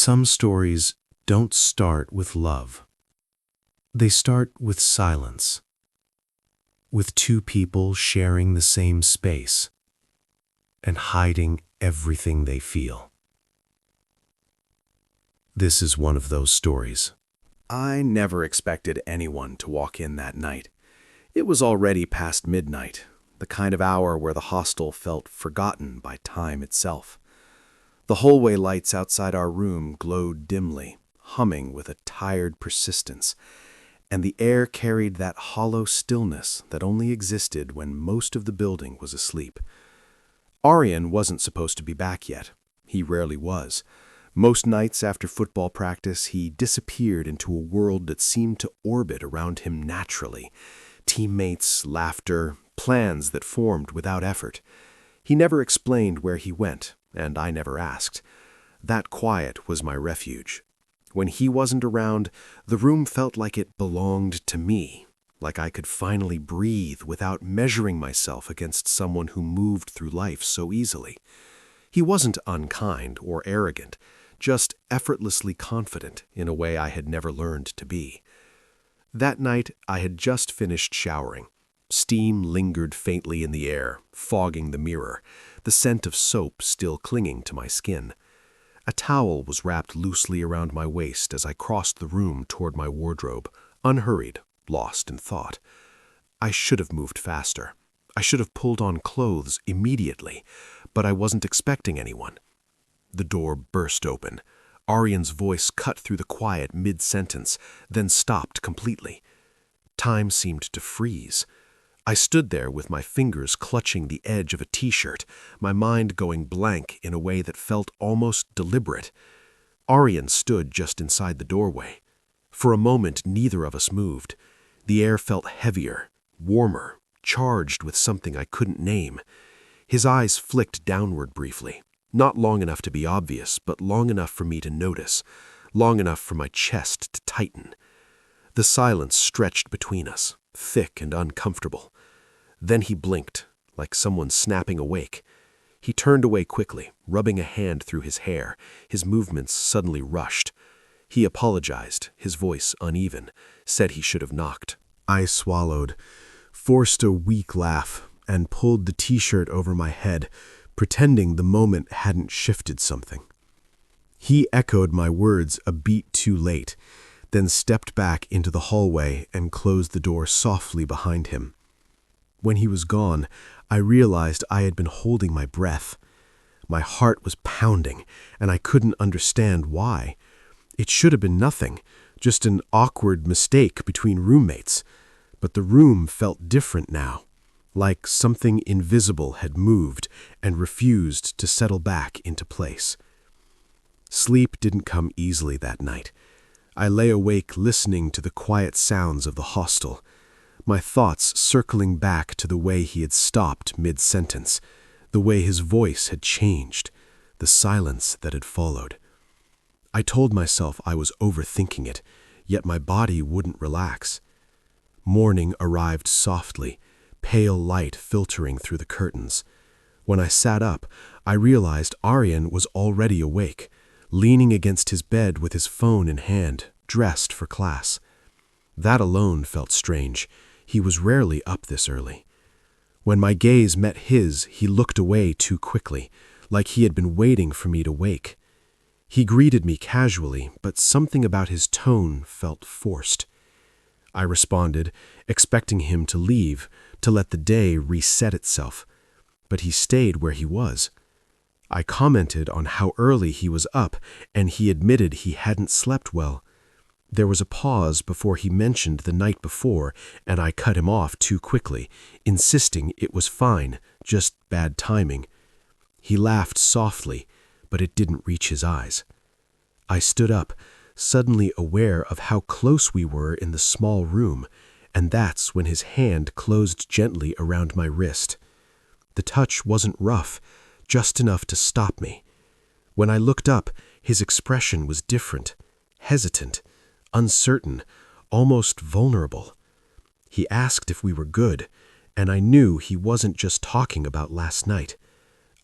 Some stories don't start with love. They start with silence, with two people sharing the same space and hiding everything they feel. This is one of those stories. I never expected anyone to walk in that night. It was already past midnight, the kind of hour where the hostel felt forgotten by time itself. The hallway lights outside our room glowed dimly, humming with a tired persistence, and the air carried that hollow stillness that only existed when most of the building was asleep. Aryan wasn't supposed to be back yet. He rarely was. Most nights after football practice, he disappeared into a world that seemed to orbit around him naturally. Teammates, laughter, plans that formed without effort. He never explained where he went, and I never asked. That quiet was my refuge. When he wasn't around, the room felt like it belonged to me, like I could finally breathe without measuring myself against someone who moved through life so easily. He wasn't unkind or arrogant, just effortlessly confident in a way I had never learned to be. That night, I had just finished showering. Steam lingered faintly in the air, fogging the mirror, the scent of soap still clinging to my skin. A towel was wrapped loosely around my waist as I crossed the room toward my wardrobe, unhurried, lost in thought. I should have moved faster. I should have pulled on clothes immediately, but I wasn't expecting anyone. The door burst open. Aryan's voice cut through the quiet mid-sentence, then stopped completely. Time seemed to freeze. I stood there with my fingers clutching the edge of a t-shirt, my mind going blank in a way that felt almost deliberate. Aryan stood just inside the doorway. For a moment, neither of us moved. The air felt heavier, warmer, charged with something I couldn't name. His eyes flicked downward briefly, not long enough to be obvious, but long enough for me to notice, long enough for my chest to tighten. The silence stretched between us, thick and uncomfortable. Then he blinked, like someone snapping awake. He turned away quickly, rubbing a hand through his hair, his movements suddenly rushed. He apologized, his voice uneven, said he should have knocked. I swallowed, forced a weak laugh, and pulled the t-shirt over my head, pretending the moment hadn't shifted something. He echoed my words a beat too late, then stepped back into the hallway and closed the door softly behind him. When he was gone, I realized I had been holding my breath. My heart was pounding, and I couldn't understand why. It should have been nothing, just an awkward mistake between roommates. But the room felt different now, like something invisible had moved and refused to settle back into place. Sleep didn't come easily that night. I lay awake listening to the quiet sounds of the hostel, my thoughts circling back to the way he had stopped mid-sentence, the way his voice had changed, the silence that had followed. I told myself I was overthinking it, yet my body wouldn't relax. Morning arrived softly, pale light filtering through the curtains. When I sat up, I realized Aryan was already awake, leaning against his bed with his phone in hand, dressed for class. That alone felt strange. He was rarely up this early. When my gaze met his, he looked away too quickly, like he had been waiting for me to wake. He greeted me casually, but something about his tone felt forced. I responded, expecting him to leave, to let the day reset itself. But he stayed where he was. I commented on how early he was up, and he admitted he hadn't slept well. There was a pause before he mentioned the night before, and I cut him off too quickly, insisting it was fine, just bad timing. He laughed softly, but it didn't reach his eyes. I stood up, suddenly aware of how close we were in the small room, and that's when his hand closed gently around my wrist. The touch wasn't rough, just enough to stop me. When I looked up, his expression was different, hesitant, uncertain, almost vulnerable. He asked if we were good, and I knew he wasn't just talking about last night.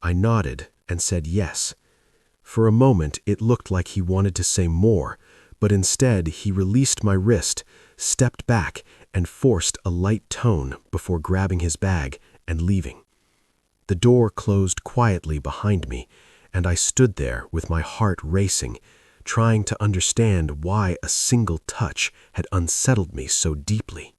I nodded and said yes. For a moment, it looked like he wanted to say more, but instead he released my wrist, stepped back, and forced a light tone before grabbing his bag and leaving. The door closed quietly behind me, and I stood there with my heart racing, trying to understand why a single touch had unsettled me so deeply.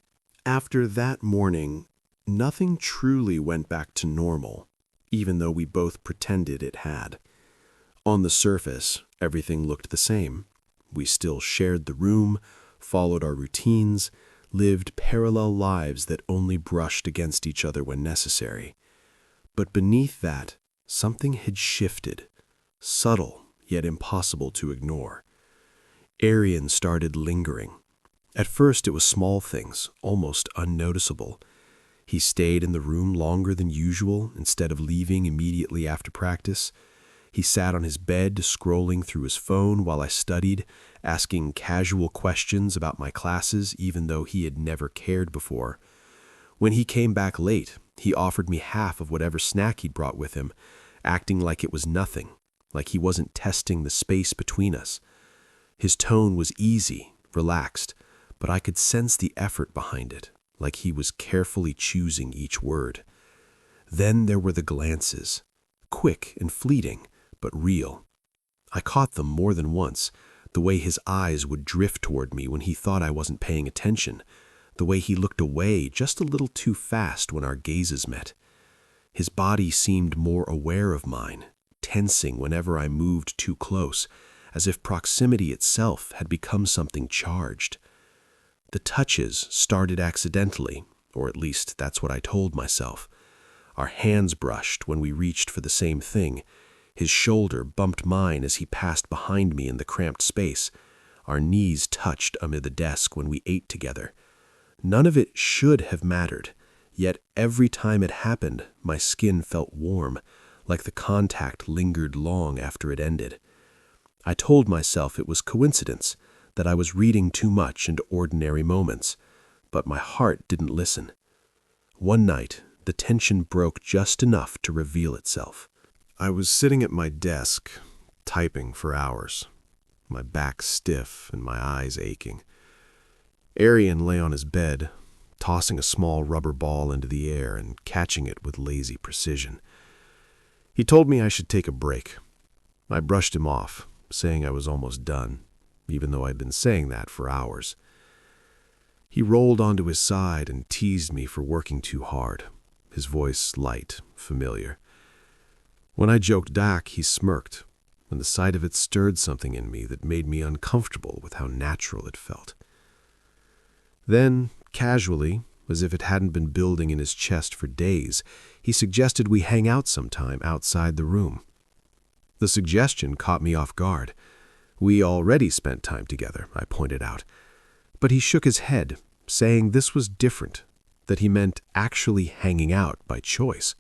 After that morning, nothing truly went back to normal, even though we both pretended it had. On the surface, everything looked the same. We still shared the room, followed our routines, lived parallel lives that only brushed against each other when necessary. But beneath that, something had shifted, subtle yet impossible to ignore. Arian started lingering. At first it was small things, almost unnoticeable. He stayed in the room longer than usual instead of leaving immediately after practice. He sat on his bed scrolling through his phone while I studied, asking casual questions about my classes even though he had never cared before. When he came back late, he offered me half of whatever snack he'd brought with him, acting like it was nothing, like he wasn't testing the space between us. His tone was easy, relaxed, but I could sense the effort behind it, like he was carefully choosing each word. Then there were the glances, quick and fleeting, but real. I caught them more than once, the way his eyes would drift toward me when he thought I wasn't paying attention, the way he looked away just a little too fast when our gazes met. His body seemed more aware of mine, tensing whenever I moved too close, as if proximity itself had become something charged. The touches started accidentally, or at least that's what I told myself. Our hands brushed when we reached for the same thing. His shoulder bumped mine as he passed behind me in the cramped space. Our knees touched under the desk when we ate together. None of it should have mattered, yet every time it happened, my skin felt warm, like the contact lingered long after it ended. I told myself it was coincidence, that I was reading too much into ordinary moments, but my heart didn't listen. One night, the tension broke just enough to reveal itself. I was sitting at my desk, typing for hours, my back stiff and my eyes aching. Arian lay on his bed, tossing a small rubber ball into the air and catching it with lazy precision. He told me I should take a break. I brushed him off, saying I was almost done, even though I'd been saying that for hours. He rolled onto his side and teased me for working too hard, his voice light, familiar. When I joked back, he smirked, and the sight of it stirred something in me that made me uncomfortable with how natural it felt. Then, casually, as if it hadn't been building in his chest for days, he suggested we hang out sometime outside the room. The suggestion caught me off guard. We already spent time together, I pointed out. But he shook his head, saying this was different, that he meant actually hanging out by choice.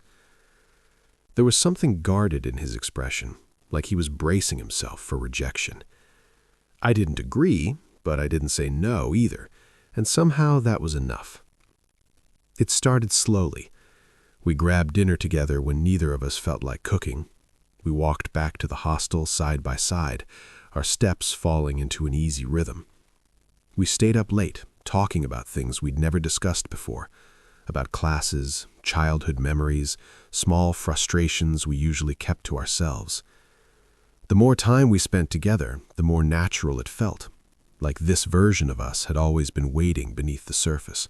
There was something guarded in his expression, like he was bracing himself for rejection. I didn't agree, but I didn't say no either, and somehow that was enough. It started slowly. We grabbed dinner together when neither of us felt like cooking. We walked back to the hostel side by side, our steps falling into an easy rhythm. We stayed up late, talking about things we'd never discussed before, about classes, childhood memories, small frustrations we usually kept to ourselves. The more time we spent together, the more natural it felt, like this version of us had always been waiting beneath the surface.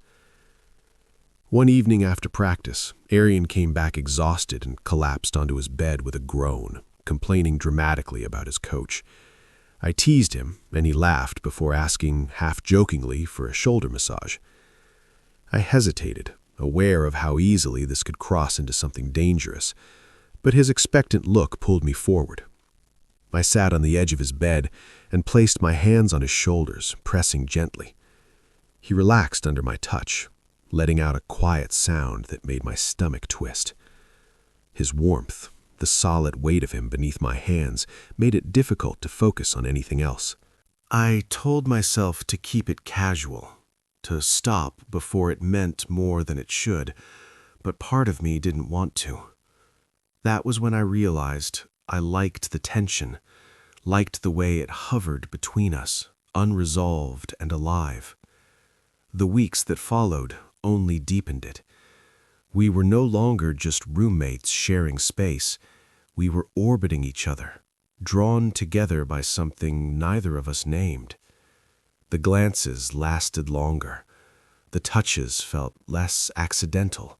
One evening after practice, Arian came back exhausted and collapsed onto his bed with a groan, complaining dramatically about his coach. I teased him, and he laughed before asking, half-jokingly, for a shoulder massage. I hesitated, aware of how easily this could cross into something dangerous, but his expectant look pulled me forward. I sat on the edge of his bed and placed my hands on his shoulders, pressing gently. He relaxed under my touch, letting out a quiet sound that made my stomach twist. His warmth, the solid weight of him beneath my hands, made it difficult to focus on anything else. I told myself to keep it casual, to stop before it meant more than it should, but part of me didn't want to. That was when I realized I liked the tension, liked the way it hovered between us, unresolved and alive. The weeks that followed only deepened it. We were no longer just roommates sharing space. We were orbiting each other, drawn together by something neither of us named. The glances lasted longer. The touches felt less accidental.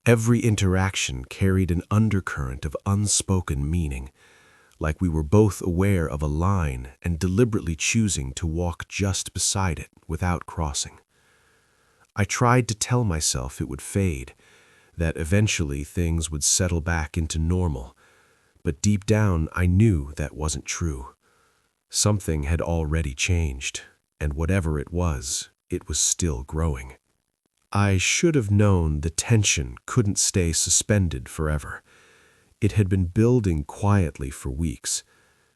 Every interaction carried an undercurrent of unspoken meaning, like we were both aware of a line and deliberately choosing to walk just beside it without crossing. I tried to tell myself it would fade, that eventually things would settle back into normal, but deep down I knew that wasn't true. Something had already changed, and whatever it was still growing. I should have known the tension couldn't stay suspended forever. It had been building quietly for weeks,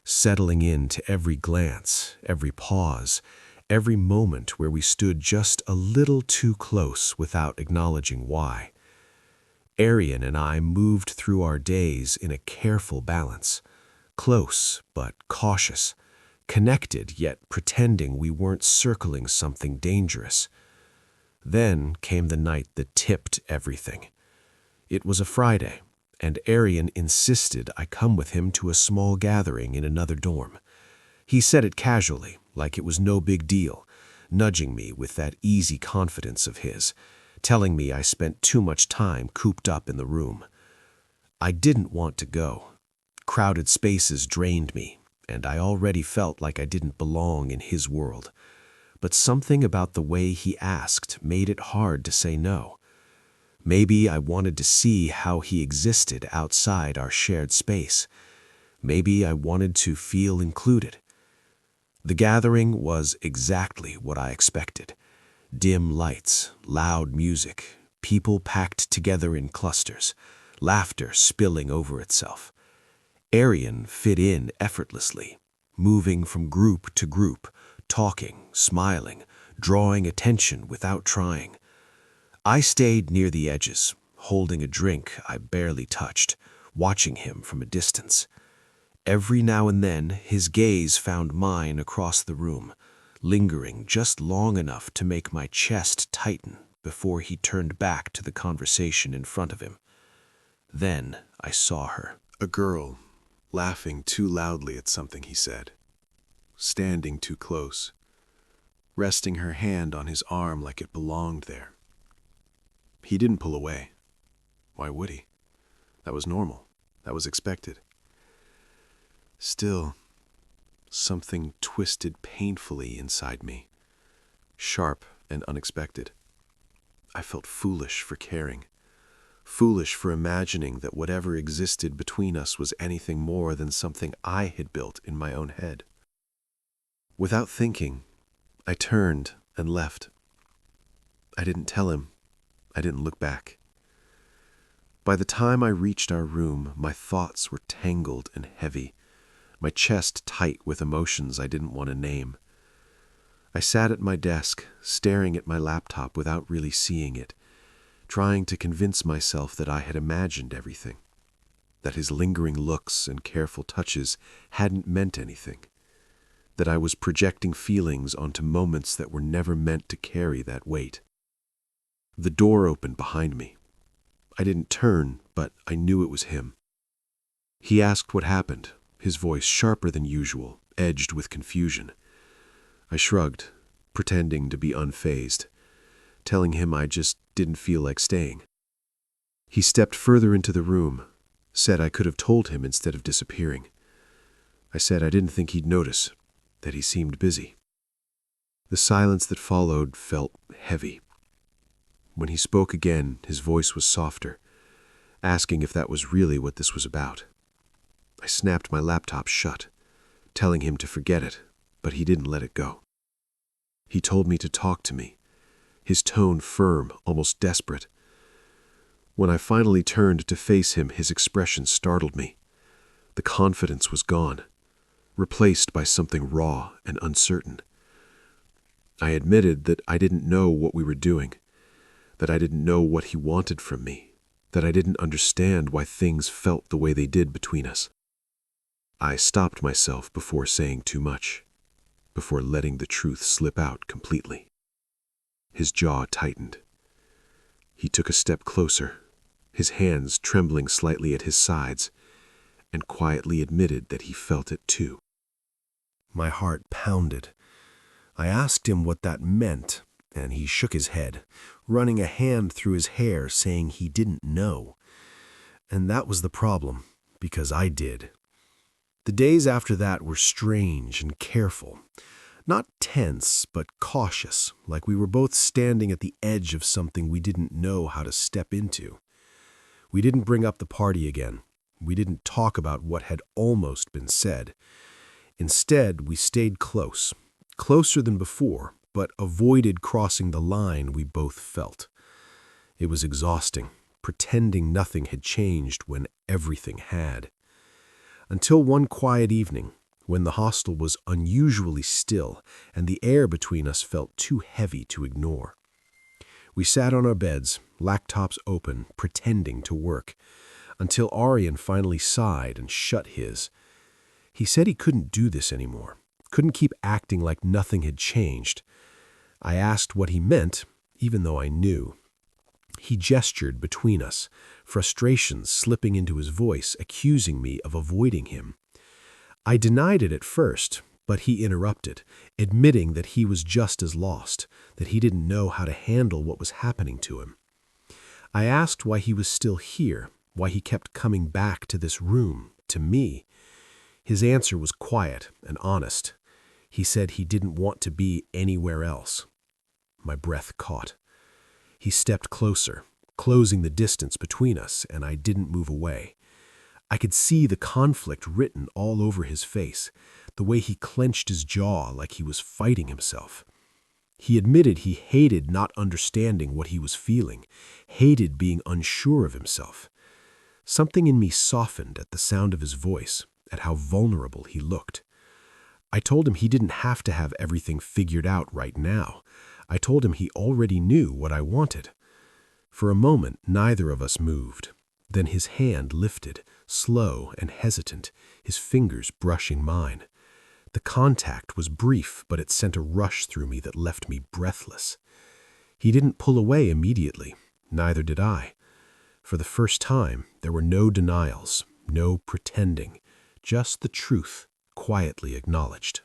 settling into every glance, every pause, every moment where we stood just a little too close without acknowledging why. Arian and I moved through our days in a careful balance, close but cautious, connected yet pretending we weren't circling something dangerous. Then came the night that tipped everything. It was a Friday, and Arian insisted I come with him to a small gathering in another dorm. He said it casually, like it was no big deal, nudging me with that easy confidence of his, telling me I spent too much time cooped up in the room. I didn't want to go. Crowded spaces drained me, and I already felt like I didn't belong in his world. But something about the way he asked made it hard to say no. Maybe I wanted to see how he existed outside our shared space. Maybe I wanted to feel included. The gathering was exactly what I expected. Dim lights, loud music, people packed together in clusters, laughter spilling over itself. Arian fit in effortlessly, moving from group to group, talking, smiling, drawing attention without trying. I stayed near the edges, holding a drink I barely touched, watching him from a distance. Every now and then, his gaze found mine across the room, lingering just long enough to make my chest tighten before he turned back to the conversation in front of him. Then I saw her. A girl, laughing too loudly at something he said, standing too close, resting her hand on his arm like it belonged there. He didn't pull away. Why would he? That was normal. That was expected. Still, something twisted painfully inside me, sharp and unexpected. I felt foolish for caring, foolish for imagining that whatever existed between us was anything more than something I had built in my own head. Without thinking, I turned and left. I didn't tell him. I didn't look back. By the time I reached our room, my thoughts were tangled and heavy, my chest tight with emotions I didn't want to name. I sat at my desk, staring at my laptop without really seeing it, trying to convince myself that I had imagined everything, that his lingering looks and careful touches hadn't meant anything, that I was projecting feelings onto moments that were never meant to carry that weight. The door opened behind me. I didn't turn, but I knew it was him. He asked what happened, his voice sharper than usual, edged with confusion. I shrugged, pretending to be unfazed, telling him I just didn't feel like staying. He stepped further into the room, said I could have told him instead of disappearing. I said I didn't think he'd notice, that he seemed busy. The silence that followed felt heavy. When he spoke again, his voice was softer, asking if that was really what this was about. I snapped my laptop shut, telling him to forget it, but he didn't let it go. He told me to talk to me, his tone firm, almost desperate. When I finally turned to face him, his expression startled me. The confidence was gone, replaced by something raw and uncertain. I admitted that I didn't know what we were doing, that I didn't know what he wanted from me, that I didn't understand why things felt the way they did between us. I stopped myself before saying too much, before letting the truth slip out completely. His jaw tightened. He took a step closer, his hands trembling slightly at his sides, and quietly admitted that he felt it too. My heart pounded. I asked him what that meant, and he shook his head, running a hand through his hair, saying he didn't know. And that was the problem, because I did. The days after that were strange and careful. Not tense, but cautious, like we were both standing at the edge of something we didn't know how to step into. We didn't bring up the party again. We didn't talk about what had almost been said. Instead, we stayed close, closer than before, but avoided crossing the line we both felt. It was exhausting, pretending nothing had changed when everything had. Until one quiet evening, when the hostel was unusually still and the air between us felt too heavy to ignore. We sat on our beds, laptops open, pretending to work, until Arian finally sighed and shut his. He said he couldn't do this anymore, couldn't keep acting like nothing had changed. I asked what he meant, even though I knew. He gestured between us, frustration slipping into his voice, accusing me of avoiding him. I denied it at first, but he interrupted, admitting that he was just as lost, that he didn't know how to handle what was happening to him. I asked why he was still here, why he kept coming back to this room, to me. His answer was quiet and honest. He said he didn't want to be anywhere else. My breath caught. He stepped closer, closing the distance between us, and I didn't move away. I could see the conflict written all over his face, the way he clenched his jaw like he was fighting himself. He admitted he hated not understanding what he was feeling, hated being unsure of himself. Something in me softened at the sound of his voice, at how vulnerable he looked. I told him he didn't have to have everything figured out right now. I told him he already knew what I wanted. For a moment, neither of us moved. Then his hand lifted, slow and hesitant, his fingers brushing mine. The contact was brief, but it sent a rush through me that left me breathless. He didn't pull away immediately, neither did I. For the first time, there were no denials, no pretending, just the truth, quietly acknowledged.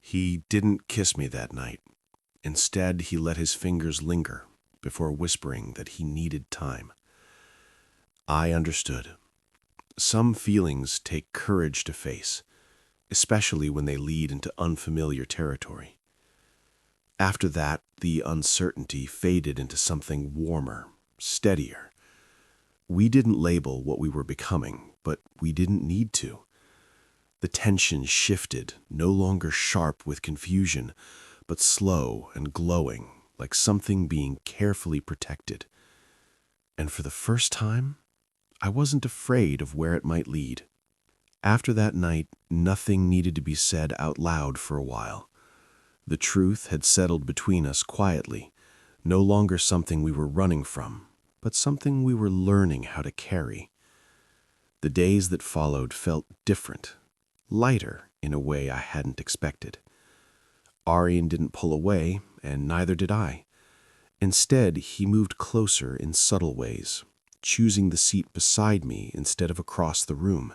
He didn't kiss me that night. Instead, he let his fingers linger before whispering that he needed time. I understood. Some feelings take courage to face, especially when they lead into unfamiliar territory. After that, the uncertainty faded into something warmer, steadier. We didn't label what we were becoming, but we didn't need to. The tension shifted, no longer sharp with confusion, but slow and glowing, like something being carefully protected. And for the first time, I wasn't afraid of where it might lead. After that night, nothing needed to be said out loud for a while. The truth had settled between us quietly, no longer something we were running from, but something we were learning how to carry. The days that followed felt different, lighter in a way I hadn't expected. Arian didn't pull away, and neither did I. Instead, he moved closer in subtle ways, choosing the seat beside me instead of across the room,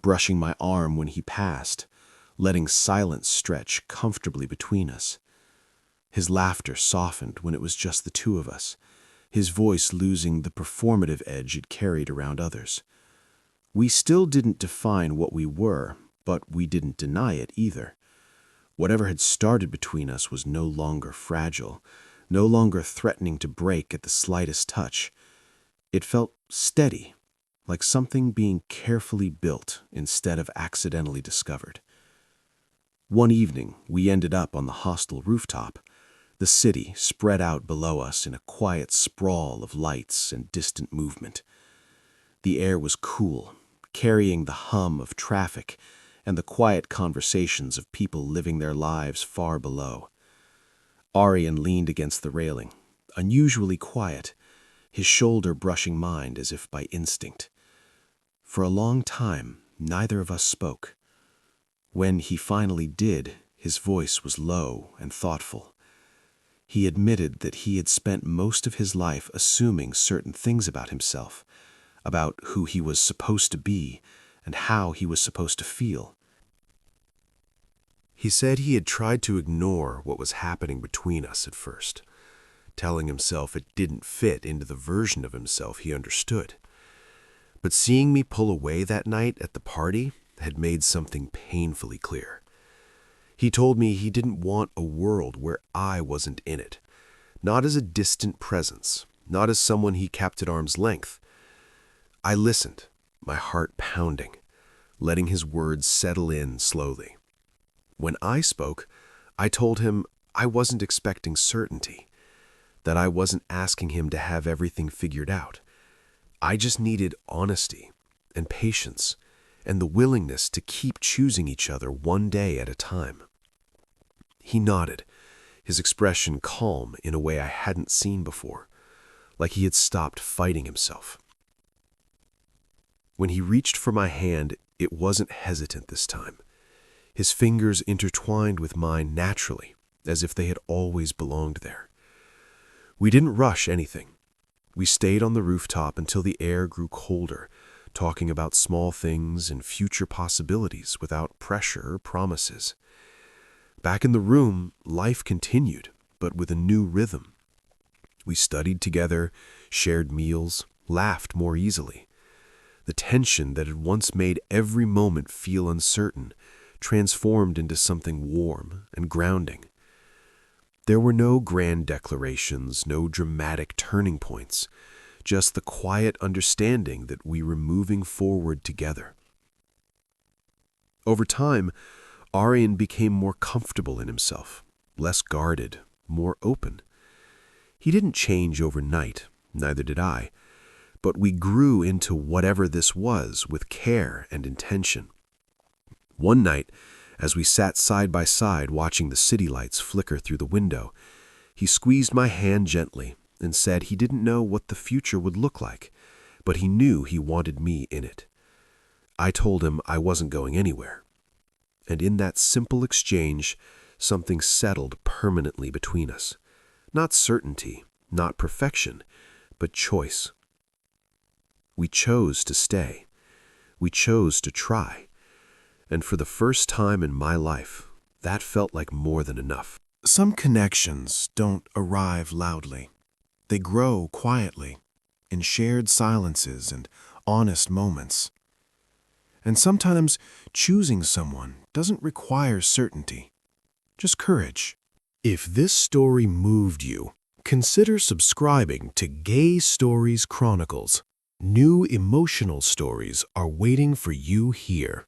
brushing my arm when he passed, letting silence stretch comfortably between us. His laughter softened when it was just the two of us, his voice losing the performative edge it carried around others. We still didn't define what we were, but we didn't deny it either. Whatever had started between us was no longer fragile, no longer threatening to break at the slightest touch. It felt steady, like something being carefully built instead of accidentally discovered. One evening, we ended up on the hostel rooftop, the city spread out below us in a quiet sprawl of lights and distant movement. The air was cool, carrying the hum of traffic and the quiet conversations of people living their lives far below. Arian leaned against the railing, unusually quiet, his shoulder brushing mine as if by instinct. For a long time, neither of us spoke. When he finally did, his voice was low and thoughtful. He admitted that he had spent most of his life assuming certain things about himself, about who he was supposed to be and how he was supposed to feel. He said he had tried to ignore what was happening between us at first, telling himself it didn't fit into the version of himself he understood. But seeing me pull away that night at the party had made something painfully clear. He told me he didn't want a world where I wasn't in it, not as a distant presence, not as someone he kept at arm's length. I listened, my heart pounding, letting his words settle in slowly. When I spoke, I told him I wasn't expecting certainty, that I wasn't asking him to have everything figured out. I just needed honesty and patience and the willingness to keep choosing each other one day at a time. He nodded, his expression calm in a way I hadn't seen before, like he had stopped fighting himself. When he reached for my hand, it wasn't hesitant this time. His fingers intertwined with mine naturally, as if they had always belonged there. We didn't rush anything. We stayed on the rooftop until the air grew colder, talking about small things and future possibilities without pressure or promises. Back in the room, life continued, but with a new rhythm. We studied together, shared meals, laughed more easily. The tension that had once made every moment feel uncertain transformed into something warm and grounding. There were no grand declarations, no dramatic turning points, just the quiet understanding that we were moving forward together. Over time, Aryan became more comfortable in himself, less guarded, more open. He didn't change overnight, neither did I, but we grew into whatever this was with care and intention. One night, as we sat side by side watching the city lights flicker through the window, he squeezed my hand gently and said he didn't know what the future would look like, but he knew he wanted me in it. I told him I wasn't going anywhere. And in that simple exchange, something settled permanently between us. Not certainty, not perfection, but choice. We chose to stay. We chose to try. And for the first time in my life, that felt like more than enough. Some connections don't arrive loudly. They grow quietly, in shared silences and honest moments. And sometimes choosing someone doesn't require certainty, just courage. If this story moved you, consider subscribing to Gay Stories Chronicles. New emotional stories are waiting for you here.